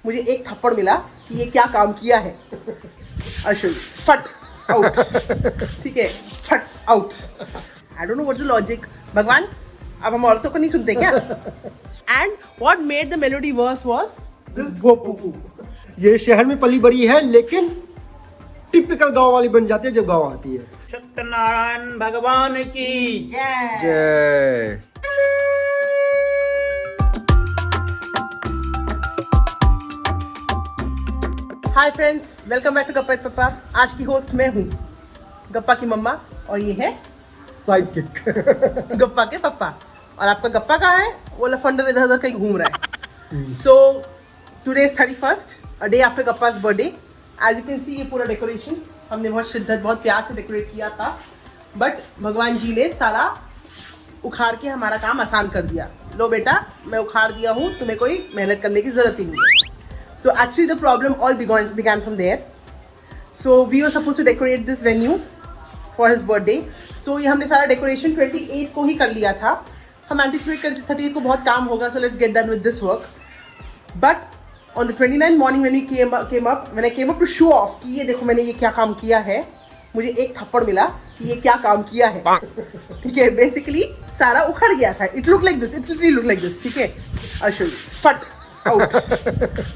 मुझे एक थप्पड़ मिला कि ये क्या काम किया है। अशुल फट आउट, ठीक है, फट out. I don't know what the logic. भगवान अब हम औरतों को नहीं सुनते क्या? And what made the melody verse was Gopu. ये शहर में पली बड़ी है लेकिन टिपिकल गांव वाली बन जाती है जब गांव आती है। सत्यनारायण भगवान की जय। Hi friends, welcome back to Gappa with Papa. आज की होस्ट मैं हूँ, गप्पा की मम्मा, और ये है साइड किक। गप्पा के पप्पा। और आपका गप्पा कहाँ है? वो लफंडर इधर उधर कहीं घूम रहा है। So today is 31st, a day after गप्पा's birthday. As you can see ये पूरा डेकोरेशंस हमने बहुत शिद्दत, बहुत प्यार से डेकोरेट किया था, बट भगवान जी ने सारा उखाड़ के हमारा काम आसान कर दिया। लो बेटा, मैं उखाड़ दिया हूँ, तुम्हें कोई मेहनत करने की ज़रूरत ही नहीं है। So actually the problem all began from there. So we were supposed to decorate this venue for his birthday. So ये हमने सारा डेकोरेशन 28 को ही कर लिया था। हम एंटिसिपेट करते 38 को बहुत काम होगा, so let's get done with this work. But on the 29th morning when I came up to show off कि ये देखो मैंने ये क्या काम किया है, मुझे एक थप्पड़ मिला कि ये क्या काम किया है। ठीक है, बेसिकली सारा उखड़ गया था। It looked like this, it literally looked like this. ठीक है, I'll show you. फट out,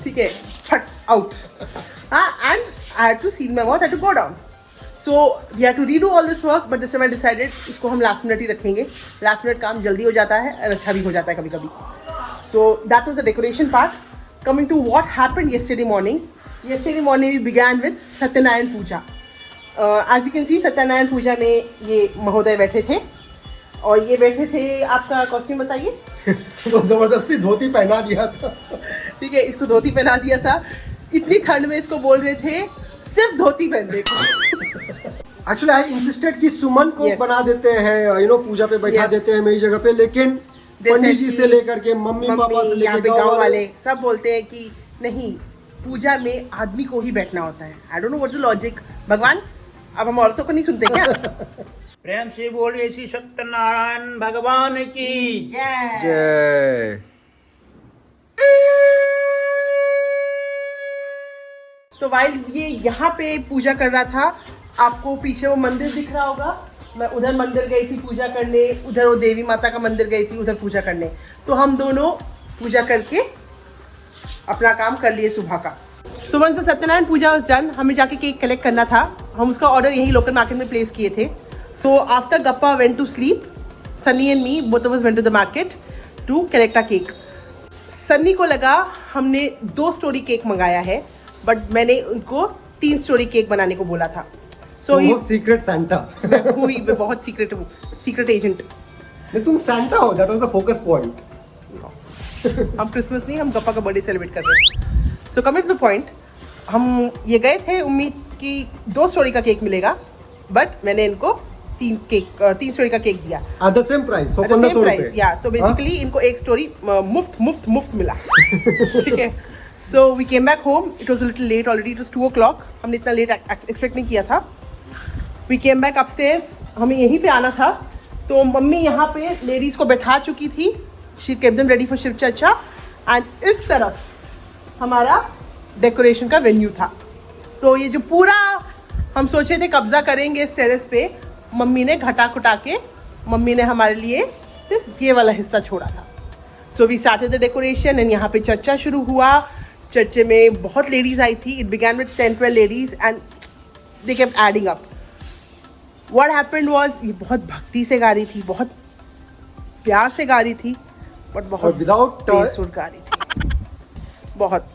ठीक है, फट out. And I had to seal my mouth, I had to go down. So we had to redo all this work, but this time I decided इसको हम last minute ही रखेंगे। Last minute काम जल्दी हो जाता है और अच्छा भी हो जाता है कभी कभी। So that was the decoration part. Coming to what happened yesterday morning. Yesterday morning we began with Satyanarayan Puja. As you can see, Satyanarayan पूजा में ये महोदय बैठे थे, और ये बैठे थे। आपका कॉस्ट्यूम बताइए। तो जबरदस्ती धोती पहना दिया था। ठीक है, इसको धोती पहना दिया था। इतनी ठंड में इसको बोल रहे थे सिर्फ धोती पहनने को। एक्चुअली आई इंसिस्टेड कि सुमन को Yes. बना देते हैं, पूजा पे बैठा Yes. देते हैं मेरी जगह पे, लेकिन पंडित जी से लेकर के मम्मी पापा से यहाँ लेकर पे गाँव वाले सब बोलते हैं कि नहीं, पूजा में आदमी को ही बैठना होता है। आई don't know what the logic. भगवान अब हम औरतों को नहीं सुनते क्या? प्रेम से बोलिए श्री सत्यनारायण भगवान की जय। तो वाइल ये यहाँ पे पूजा कर रहा था, आपको पीछे वो मंदिर दिख रहा होगा। मैं उधर मंदिर गई थी पूजा करने, उधर वो देवी माता का मंदिर गई थी उधर पूजा करने। तो हम दोनों पूजा करके अपना काम कर लिए सुबह का। सुबह से सत्यनारायण पूजा वाज डन। हमें जाके केक कलेक्ट करना था। हम उसका ऑर्डर यही लोकल मार्केट में प्लेस किए थे। So after Gappa went to sleep, Sunny and me both of us went to the market to collect a cake. Sunny को लगा हमने 2 स्टोरी केक मंगाया है, बट मैंने उनको 3 स्टोरी केक बनाने को बोला था। सो ही सीक्रेट सैंटा। मैं बहुत सीक्रेट हूँ, सीक्रेट एजेंट। नहीं, तुम सैंटा हो, that was the focus point. हम क्रिसमस नहीं, हम गप्पा का बर्थडे सेलिब्रेट कर रहे हैं। So coming to the point, हम ये गए थे उम्मीद कि 2 स्टोरी का केक मिलेगा, बट मैंने इनको 3 स्टोरी का केक दिया at the same price, at the same price. या तो बेसिकली इनको एक स्टोरी मुफ्त मिला। ठीक है, so we came back home. It was little late already, it was 2 o'clock। हमने इतना लेट एक्सपेक्ट नहीं किया था। वी केम बैक अपस्टेयर्स, हमें यहीं पे आना था। तो मम्मी यहाँ पे लेडीज़ को बैठा चुकी थी। She kept them ready for Shiv चर्चा। एंड इस तरफ हमारा डेकोरेशन का वेन्यू था। तो ये जो पूरा हम सोचे थे कब्जा करेंगे इस टेरेस पे, मम्मी ने घटा खुटा के मम्मी ने हमारे लिए सिर्फ ये वाला हिस्सा छोड़ा था। So we started the decoration and यहाँ पे चर्चा शुरू हुआ। चर्चे में बहुत लेडीज़ आई थी। It began with 10-12 ladies and they kept adding up. What happened was, ये बहुत भक्ति से गा रही थी, बहुत प्यार से गा रही थी, बट बहुत विदाउट बेसुर गा रही थी, बहुत।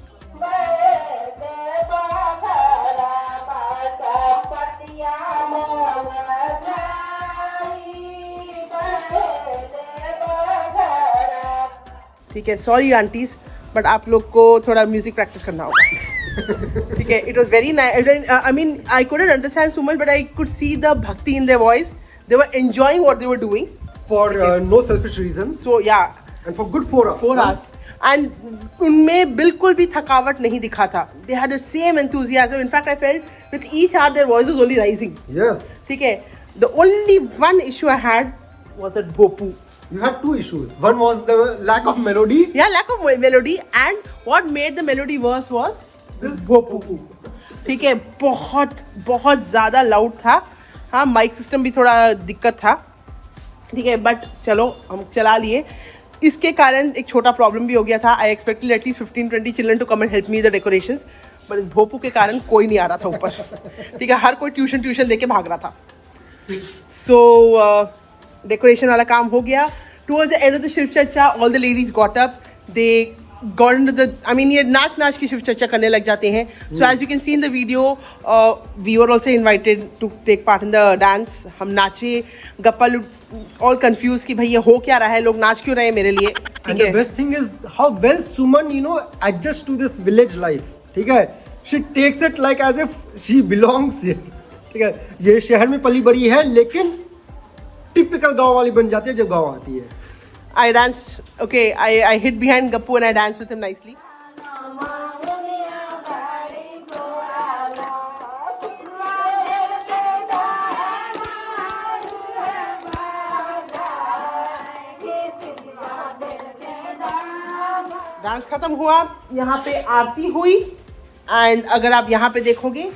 ठीक है, सॉरी आंटीज, बट आप लोग को थोड़ा म्यूजिक प्रैक्टिस करना होगा। ठीक है, it was very nice. I mean I couldn't understand so much, but I could see the bhakti in their voice. They were enjoying what they were doing for no selfish reasons. So yeah, and for good 4 hours. And उनमें बिल्कुल भी थकावट नहीं दिखा था। They had the same enthusiasm. In fact I felt with each hour their voice was only rising. Yes. ठीक है, the only one issue I had was that भोपू। You had two issues. One was the lack of melody. Yeah, lack of melody, and what made the melody worse was This भोपू। ठीक है, बहुत ज़्यादा loud था। हाँ, mic system भी थोड़ा दिक्कत था। ठीक है, बट चलो हम चला लिए। इसके कारण एक छोटा प्रॉब्लम भी हो गया था। I expected at least 15-20 children to come and help me the decorations, but इस भोपू के कारण कोई नहीं आ रहा था ऊपर। ठीक है, हर कोई ट्यूशन दे के भाग रहा था। सो डेकोरेशन वाला काम हो गया। Towards the end of the Shiv Charcha all the ladies got up, they got into the, I mean ये नाच की शिव चर्चा करने लग जाते हैं। So as you can see in the video, we were also invited to take part in the dance. हम नाचे, गप्पा ऑल कंफ्यूज कि भाई ये हो क्या रहा है, लोग नाच क्यों रहे हैं मेरे लिए। And ठीक the है, best thing is how well Suman, adjusts to this village life. ठीक है, she takes it like as if she belongs here. ठीक है, ये शहर में पली बड़ी है लेकिन टिपिकल गांव वाली बन जाती है जब गांव आती है। I danced, okay, I hid behind Gappu and I danced with him nicely. Dance खत्म हुआ, यहाँ पे आरती हुई, एंड अगर आप यहाँ पे देखोगे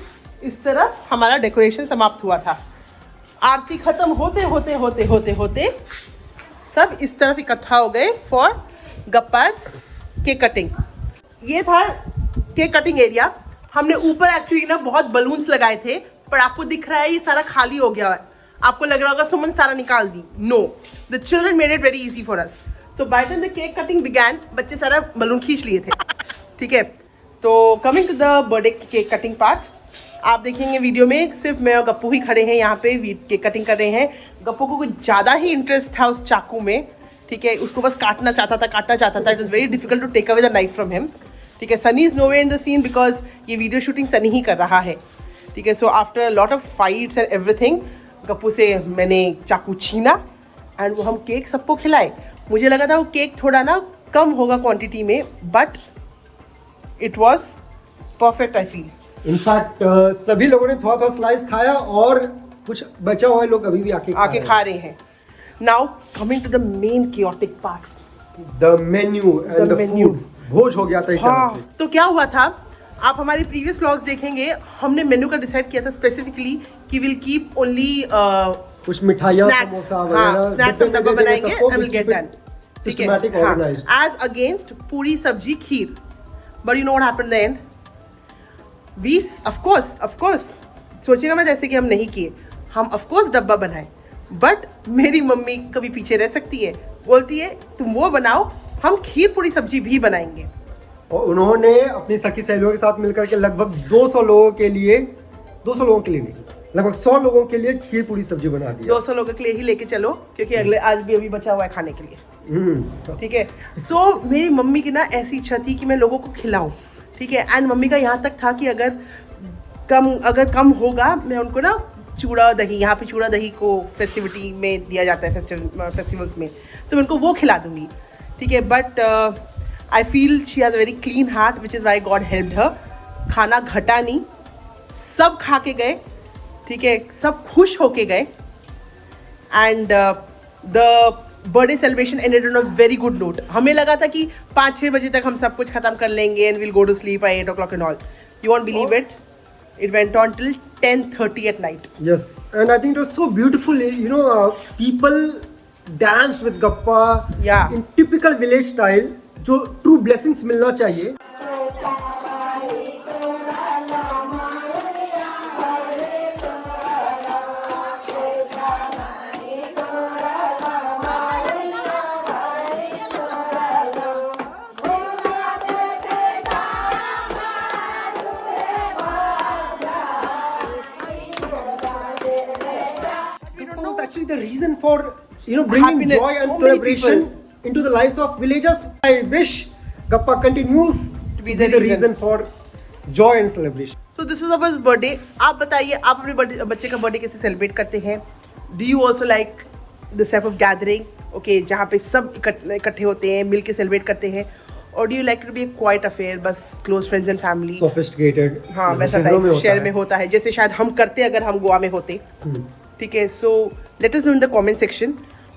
इस तरफ हमारा डेकोरेशन समाप्त हुआ था। आरती खत्म होते सब इस तरफ इकट्ठा हो गए फॉर गप्पास केक कटिंग। ये था केक कटिंग एरिया। हमने ऊपर एक्चुअली ना बहुत बलून्स लगाए थे, पर आपको दिख रहा है ये सारा खाली हो गया है। आपको लग रहा होगा सुमन सारा निकाल दी। No, the children made it very easy for us. तो by the time the cake cutting began, बच्चे सारा बलून खींच लिए थे। ठीक है, तो coming to the birthday cake cutting part, आप देखेंगे वीडियो में सिर्फ मैं और गप्पू ही खड़े हैं यहाँ पे केक कटिंग कर रहे हैं। गप्पू को कुछ ज़्यादा ही इंटरेस्ट था उस चाकू में। ठीक है, उसको बस काटना चाहता था। It was very difficult to take away the knife from him. ठीक है, Sunny is no way in the scene because ये वीडियो शूटिंग सनी ही कर रहा है। ठीक है, so after lot of fights and everything, Gappu से मैंने चाकू छीना एंड वो हम केक सबको खिलाए। मुझे लगा था वो केक थोड़ा ना कम होगा क्वांटिटी में, but it was perfect I feel. In fact सभी लोगों ने थोड़ा स्लाइस खाया और कुछ बचा हुआ है लोग अभी भी आके खा रहे हैं। Now coming to the main chaotic part, the menu and the food. भोज हो गया था एक तरह से। तो क्या हुआ था, आप हमारे प्रीवियस व्लॉग्स देखेंगे, हमने मेन्यू का डिसाइड किया था स्पेसिफिकली कि विल कीप ओनली कुछ मिठाइयाँ, समोसा वगैरह, स्नैक्स हम डब्बा बनाएंगे and will get done. Systematic organised as against puri sabzi kheer. But you know what happened the end, we of course सोचेगा मैं जैसे कि हम नहीं किए, हम ऑफ कोर्स डब्बा बनाए, बट मेरी मम्मी कभी पीछे रह सकती है, बोलती है तुम वो बनाओ, हम खीर पूरी सब्जी भी बनाएंगे। और उन्होंने अपनी सखी सहेलियों के साथ मिलकर के लगभग 200 लोगों के लिए नहीं, लगभग 100 लोगों के लिए खीर पूरी सब्जी बना दी। 200 लोगों के लिए ही लेके चलो, क्योंकि आज भी अभी बचा हुआ है खाने के लिए। ठीक है, सो मेरी मम्मी की ना ऐसी इच्छा थी कि मैं लोगों को खिलाऊं। ठीक है, एंड मम्मी का यहाँ तक था कि अगर कम होगा, मैं उनको ना चूड़ा दही, यहाँ पे चूड़ा दही को फेस्टिविटी में दिया जाता है, फेस्टिवल्स में, तो मैं उनको वो खिला दूंगी। ठीक है, but I feel she has a very clean heart which is why God helped हर। खाना घटा नहीं, सब खा के गए। ठीक है, सब खुश होके गए, and the birthday celebration ended on a very good note. हमें लगा था कि 5-6 बजे तक हम सब कुछ खत्म कर लेंगे and will go to sleep by 8 o'clock and all. You won't believe it, it went on till 10:30 at night. Yes, and I think it was so beautiful. People danced with Gappa. Yeah. In typical village style, जो true blessings मिलना चाहिए. Actually the reason for bringing Happiness. joy and So many celebration into the lives of villagers. I wish Gappa continues to be the reason for joy and celebration. So this is our birthday. आप बताइए, आप अपने बच्चे का birthday कैसे celebrate करते हैं? Do you also like this type of gathering? Okay, जहाँ पे सब इकट्ठे होते हैं, मिल के सेलिब्रेट करते हैं, or do you like it to be a quiet affair, बस close friends and family? Sophisticated. हाँ, वैसा टाइप शहर में होता है, जैसे शायद हम करते अगर हम गोवा में होते। ठीक है, so let us know in the comment section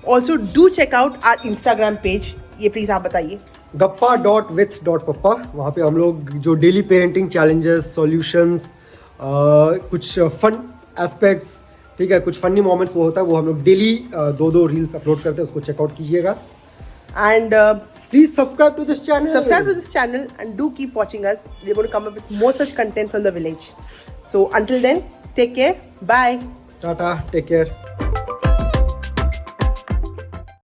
also do check out our Instagram page. ये प्लीज आप बताइए. gappa.with.papa. वहाँ पे हम लोग जो डेली पेरेंटिंग चैलेंजेस, सॉल्यूशंस, कुछ फन एस्पेक्ट्स, ठीक है, कुछ फनी मोमेंट्स वो होता है, वो हम लोग डेली 2-2 रील्स अपलोड करते हैं, उसको चेकआउट कीजिएगा. And please subscribe to this channel. subscribe to this channel and do keep watching us. We're going to come up with more such content from the village. So until then, take care. Bye. Tata, take care.